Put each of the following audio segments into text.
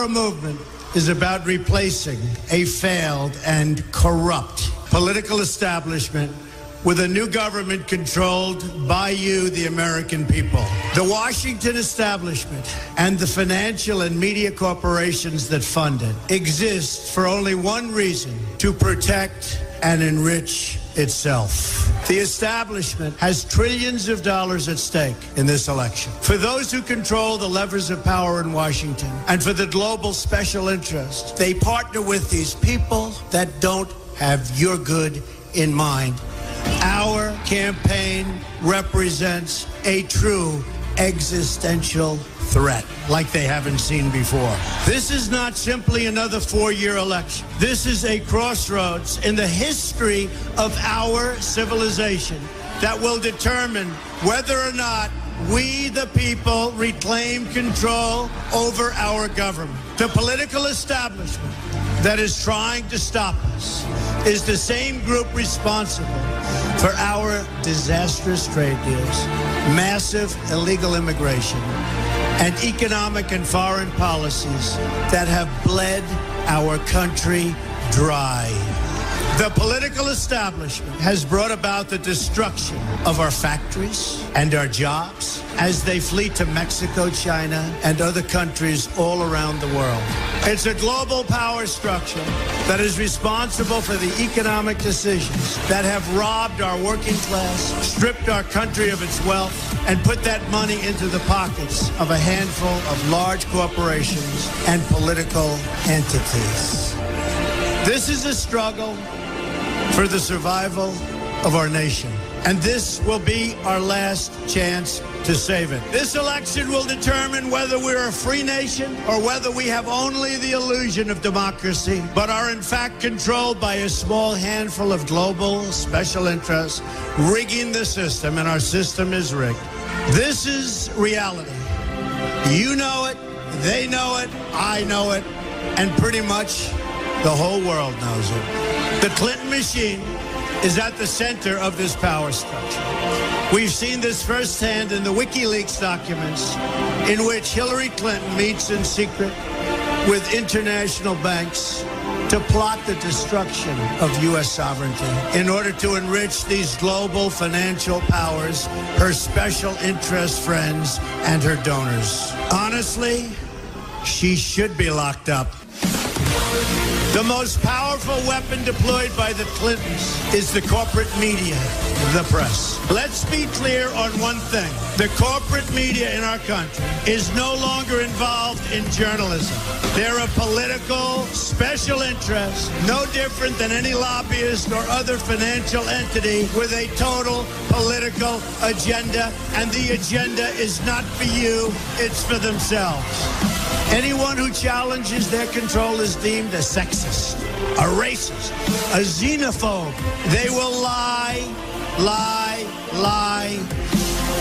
Our movement is about replacing a failed and corrupt political establishment with a new government controlled by you, the American people. The Washington establishment and the financial and media corporations that fund it exist for only one reason: to protect and enrich itself. The establishment has trillions of dollars at stake in this election. For those who control the levers of power in Washington and for the global special interest, they partner with these people that don't have your good in mind. Our campaign represents a true existential threat like they haven't seen before. This is not simply another four-year election. This is a crossroads in the history of our civilization that will determine whether or not we, the people, reclaim control over our government. The political establishment that is trying to stop us is the same group responsible for our disastrous trade deals, massive illegal immigration, and economic and foreign policies that have bled our country dry. The political establishment has brought about the destruction of our factories and our jobs as they flee to Mexico, China, and other countries all around the world. It's a global power structure that is responsible for the economic decisions that have robbed our working class, stripped our country of its wealth, and put that money into the pockets of a handful of large corporations and political entities. This is a struggle for the survival of our nation. And this will be our last chance to save it. This election will determine whether we're a free nation or whether we have only the illusion of democracy, but are in fact controlled by a small handful of global special interests rigging the system, and our system is rigged. This is reality. You know it, they know it, I know it, and pretty much the whole world knows it. The Clinton machine is at the center of this power structure. We've seen this firsthand in the WikiLeaks documents, in which Hillary Clinton meets in secret with international banks to plot the destruction of U.S. sovereignty in order to enrich these global financial powers, her special interest friends, and her donors. Honestly, she should be locked up. The most powerful weapon deployed by the Clintons is the corporate media, the press. Let's be clear on one thing. The corporate media in our country is no longer involved in journalism. They're a political special interest, no different than any lobbyist or other financial entity with a total political agenda, and the agenda is not for you, it's for themselves. Anyone who challenges their control is deemed a sexist, a racist, a xenophobe. They will lie,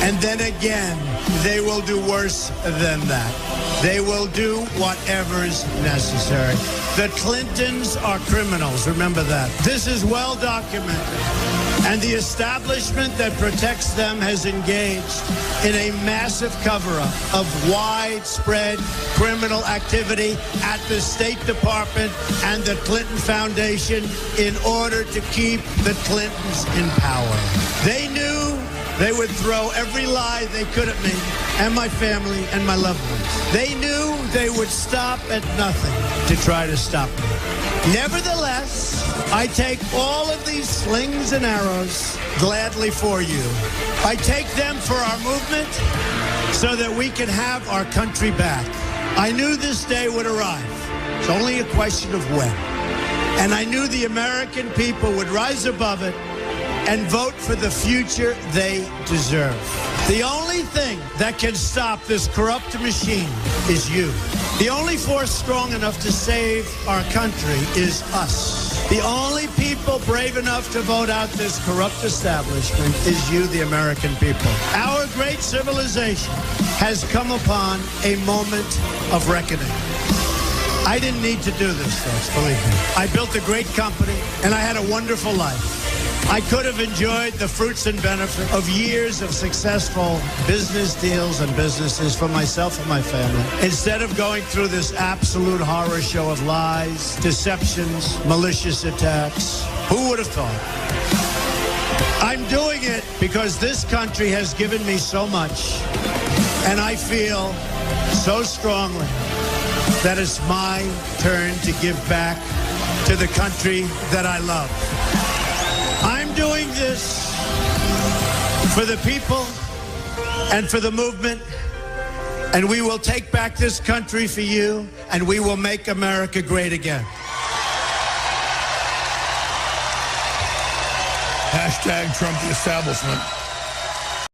and then again, they will do worse than that. They will do whatever's necessary. The Clintons are criminals, remember that. This is well documented. And the establishment that protects them has engaged in a massive cover-up of widespread criminal activity at the State Department and the Clinton Foundation in order to keep the Clintons in power. They knew they would throw every lie they could at me and my family and my loved ones. They knew they would stop at nothing to try to stop me. Nevertheless, I take all of these slings and arrows gladly for you. I take them for our movement so that we can have our country back. I knew this day would arrive. It's only a question of when. And I knew the American people would rise above it and vote for the future they deserve. The only thing that can stop this corrupt machine is you. The only force strong enough to save our country is us. The only people brave enough to vote out this corrupt establishment is you, the American people. Our great civilization has come upon a moment of reckoning. I didn't need to do this, folks, believe me. I built a great company, and I had a wonderful life. I could have enjoyed the fruits and benefits of years of successful business deals and businesses for myself and my family, instead of going through this absolute horror show of lies, deceptions, malicious attacks. Who would have thought? I'm doing it because this country has given me so much, and I feel so strongly that it's my turn to give back to the country that I love. I'm doing this for the people and for the movement, and we will take back this country for you, and we will make America great again. Hashtag Trump the establishment.